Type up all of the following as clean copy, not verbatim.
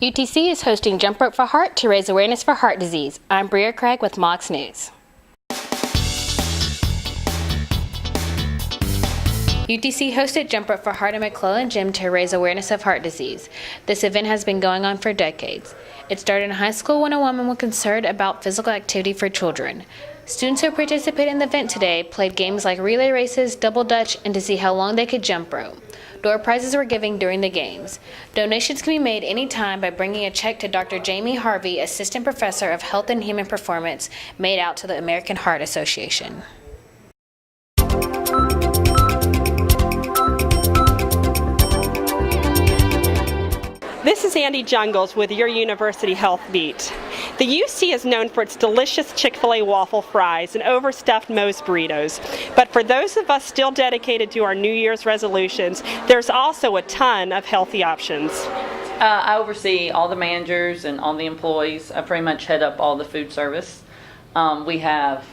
UTC is hosting Jump Rope for Heart to raise awareness for heart disease. I'm Bria Craig with Mocs News. UTC hosted Jump Rope for Heart at McClellan Gym to raise awareness of heart disease. This event has been going on for decades. It started in high school when a woman was concerned about physical activity for children. Students who participated in the event today played games like relay races, double dutch, and to see how long they could jump rope. Door prizes were given during the games. Donations can be made anytime by bringing a check to Dr. Jamie Harvey, Assistant Professor of Health and Human Performance, made out to the American Heart Association. This is Andy Jungels with your University Health Beat. The UC is known for its delicious Chick-fil-A waffle fries and overstuffed Moe's burritos. But for those of us still dedicated to our New Year's resolutions, there's also a ton of healthy options. I oversee all the managers and all the employees. I pretty much head up all the food service. We have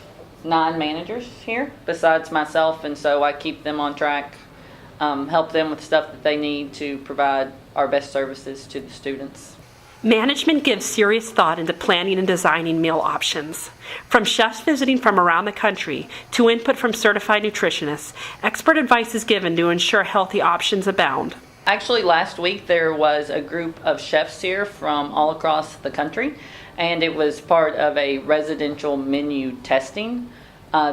9 managers here besides myself, and so I keep them on track, help them with stuff that they need to provide our best services to the students. Management gives serious thought into planning and designing meal options. From chefs visiting from around the country to input from certified nutritionists, expert advice is given to ensure healthy options abound. Actually, last week there was a group of chefs here from all across the country, and it was part of a residential menu testing.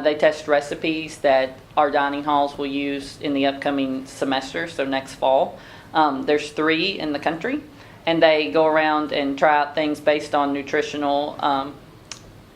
They test recipes that our dining halls will use in the upcoming semester, so next fall. There's 3 in the country, and they go around and try out things based on nutritional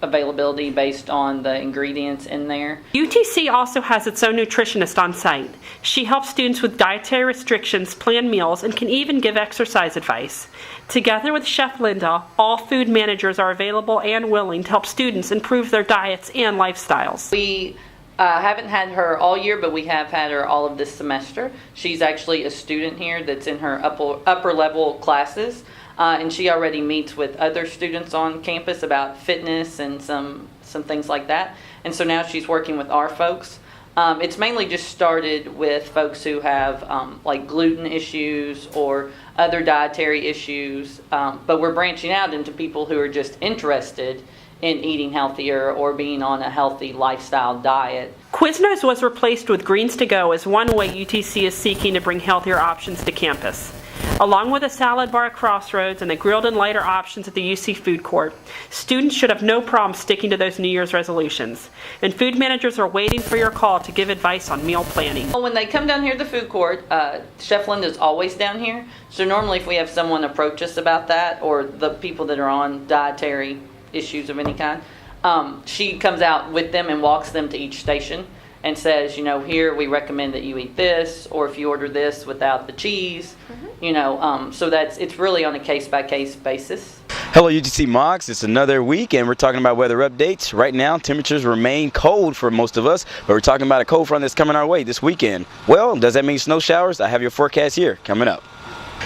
availability, based on the ingredients in there. UTC also has its own nutritionist on site. She helps students with dietary restrictions plan meals and can even give exercise advice. Together with Chef Linda, all food managers are available and willing to help students improve their diets and lifestyles. We haven't had her all year, but we have had her all of this semester. She's actually a student here that's in her upper level classes, and she already meets with other students on campus about fitness and some things like that. And so now she's working with our folks. It's mainly just started with folks who have like gluten issues or other dietary issues, but we're branching out into people who are just interested in eating healthier or being on a healthy lifestyle diet. Quiznos was replaced with Greens to Go as one way UTC is seeking to bring healthier options to campus. Along with a salad bar at Crossroads and the grilled and lighter options at the UC food court, students should have no problem sticking to those New Year's resolutions. And food managers are waiting for your call to give advice on meal planning. When they come down here to the food court, Chef Linda's always down here. So normally if we have someone approach us about that, or the people that are on dietary issues of any kind, she comes out with them and walks them to each station and says, here we recommend that you eat this, or if you order this without the cheese, so it's really on a case-by-case basis. Hello UTC Mocs, it's another week and we're talking about weather updates. Right now temperatures remain cold for most of us, but we're talking about a cold front that's coming our way this weekend. Well, does that mean snow showers? I have your forecast here coming up.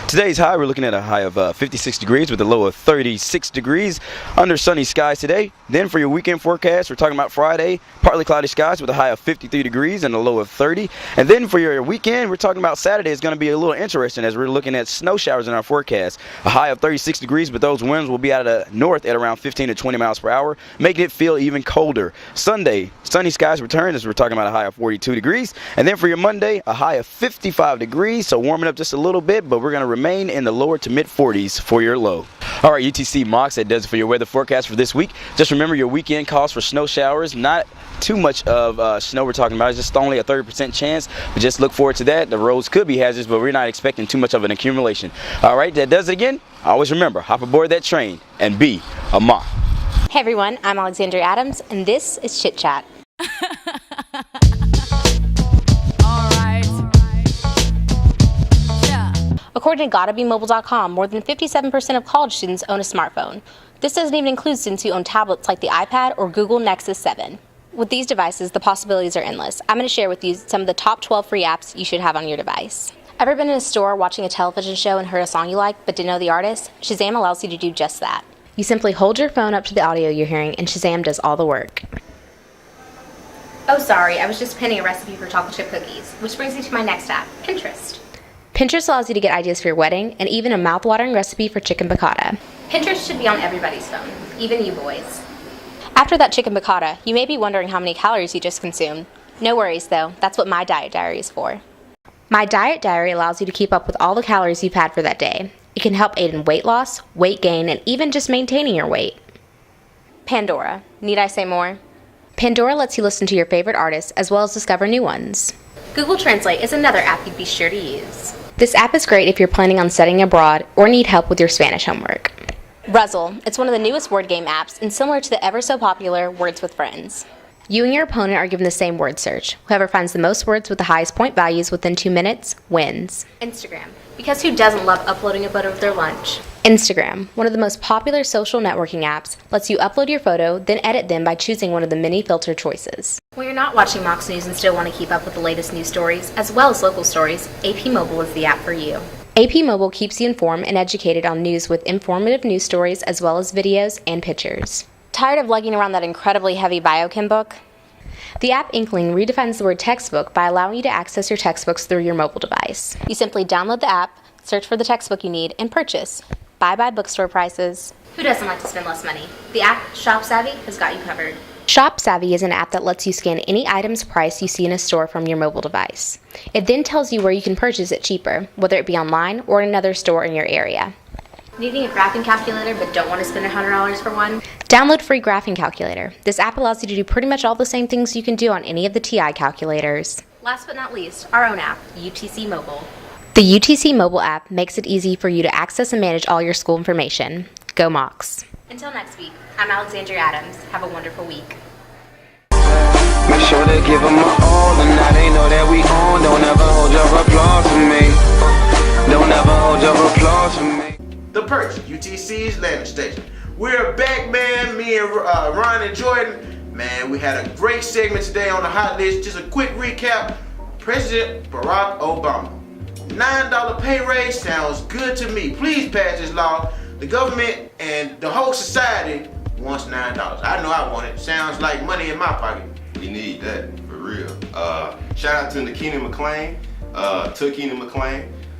Today's high, we're looking at a high of 56 degrees with a low of 36 degrees under sunny skies today. Then for your weekend forecast, we're talking about Friday, partly cloudy skies with a high of 53 degrees and a low of 30. And then for your weekend, we're talking about Saturday. It's going to be a little interesting as we're looking at snow showers in our forecast. A high of 36 degrees, but those winds will be out of the north at around 15 to 20 miles per hour, making it feel even colder. Sunday, sunny skies return as we're talking about a high of 42 degrees. And then for your Monday, a high of 55 degrees, so warming up just a little bit, but we're going to remain in the lower to mid 40s for your low. All right, UTC Mocs, that does it for your weather forecast for this week. Just remember your weekend calls for snow showers. Not too much of snow we're talking about. It's just only a 30% chance, but just look forward to that. The roads could be hazardous, but we're not expecting too much of an accumulation. All right, that does it again. Always remember, hop aboard that train and be a Moc. Hey everyone, I'm Alexandria Adams, and this is Chit-Chatt. According to GottaBeMobile.com, more than 57% of college students own a smartphone. This doesn't even include students who own tablets like the iPad or Google Nexus 7. With these devices, the possibilities are endless. I'm going to share with you some of the top 12 free apps you should have on your device. Ever been in a store watching a television show and heard a song you like but didn't know the artist? Shazam allows you to do just that. You simply hold your phone up to the audio you're hearing and Shazam does all the work. Oh sorry, I was just pinning a recipe for chocolate chip cookies, which brings me to my next app, Pinterest. Pinterest allows you to get ideas for your wedding and even a mouth-watering recipe for chicken piccata. Pinterest should be on everybody's phone, even you boys. After that chicken piccata, you may be wondering how many calories you just consumed. No worries though, that's what My Diet Diary is for. My Diet Diary allows you to keep up with all the calories you've had for that day. It can help aid in weight loss, weight gain, and even just maintaining your weight. Pandora. Need I say more? Pandora lets you listen to your favorite artists as well as discover new ones. Google Translate is another app you'd be sure to use. This app is great if you're planning on studying abroad or need help with your Spanish homework. Ruzzle. It's one of the newest word game apps and similar to the ever so popular Words with Friends. You and your opponent are given the same word search. Whoever finds the most words with the highest point values within 2 minutes wins. Instagram, because who doesn't love uploading a photo of their lunch? Instagram, one of the most popular social networking apps, lets you upload your photo, then edit them by choosing one of the many filter choices. When you're not watching Mocs News and still want to keep up with the latest news stories, as well as local stories, AP Mobile is the app for you. AP Mobile keeps you informed and educated on news with informative news stories as well as videos and pictures. Tired of lugging around that incredibly heavy biochem book? The app Inkling redefines the word textbook by allowing you to access your textbooks through your mobile device. You simply download the app, search for the textbook you need, and purchase. Bye-bye bookstore prices. Who doesn't like to spend less money? The app Shop Savvy has got you covered. Shop Savvy is an app that lets you scan any item's price you see in a store from your mobile device. It then tells you where you can purchase it cheaper, whether it be online or in another store in your area. Needing a graphing calculator but don't want to spend $100 for one? Download free graphing calculator. This app allows you to do pretty much all the same things you can do on any of the TI calculators. Last but not least, our own app, UTC Mobile. The UTC mobile app makes it easy for you to access and manage all your school information. Go Mocs. Until next week, I'm Alexandria Adams. Have a wonderful week. Make sure to give them my all, and now they know that we on. Don't ever hold your applause for me. Don't ever hold your applause for me. The Perch, UTC's landing station. We're back, man. Me and Ron and Jordan. Man, we had a great segment today on the hot list. Just a quick recap. President Barack Obama. $9 pay raise sounds good to me. Please pass this law. The government and the whole society wants $9. I know I want it. Sounds like money in my pocket. We need that, for real. Shout out to Keenan McClain,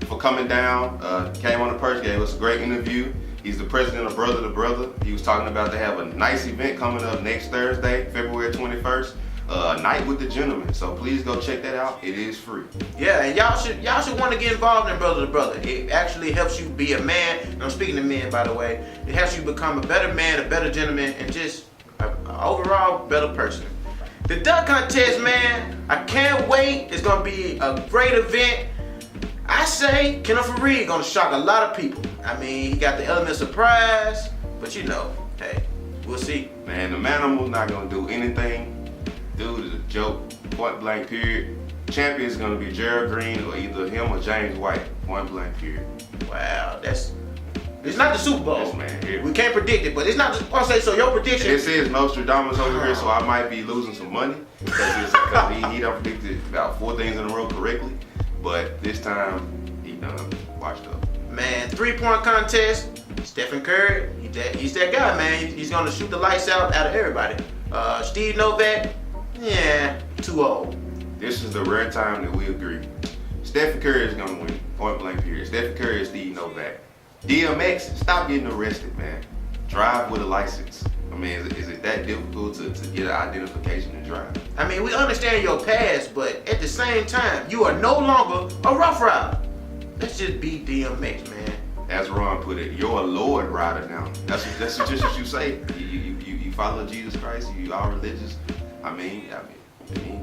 for coming down, came on the Perch, gave us a great interview. He's the president of Brother to Brother. He was talking about they have a nice event coming up next Thursday, February 21st, Night with the Gentlemen. So please go check that out. It is free. Yeah, and y'all should want to get involved in Brother to Brother. It actually helps you be a man. And I'm speaking to men, by the way. It helps you become a better man, a better gentleman, and just an overall better person. The duck contest, man, I can't wait. It's gonna be a great event. I say Kenneth Fareed gonna shock a lot of people. I mean, he got the element of surprise, but you know, hey, we'll see. Man, the Manimal's not gonna do anything. Dude is a joke, point blank period. Champion is gonna be Gerald Green or either him or James White, point blank period. Wow, it's not the Super Bowl. Yes, man, here. We can't predict it, but it's not. I'll say so. Your prediction. This is Nostradamus over here, so I might be losing some money because he done predicted about 4 things in a row correctly, but this time he done washed up. Man, 3-point contest. Stephen Curry, he's that guy, man. He's gonna shoot the lights out of everybody. Steve Novak, yeah, too old. This is the rare time that we agree. Stephen Curry is gonna win, point blank period. Stephen Curry is Steve Novak. DMX, stop getting arrested, man. Drive with a license. I mean, is it that difficult to get an identification and drive? I mean, we understand your past, but at the same time, you are no longer a Rough Rider. Let's just be DMX, man. As Ron put it, you're a Lord Rider now. That's just what you say. You follow Jesus Christ. You are religious. I mean,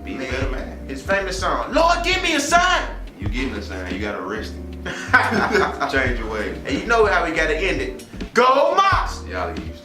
be a better man. His famous song, Lord, give me a sign. You getting a sign. You gotta arrest him. Change your ways. And you know how we gotta end it. Go Mocs! Y'all used to.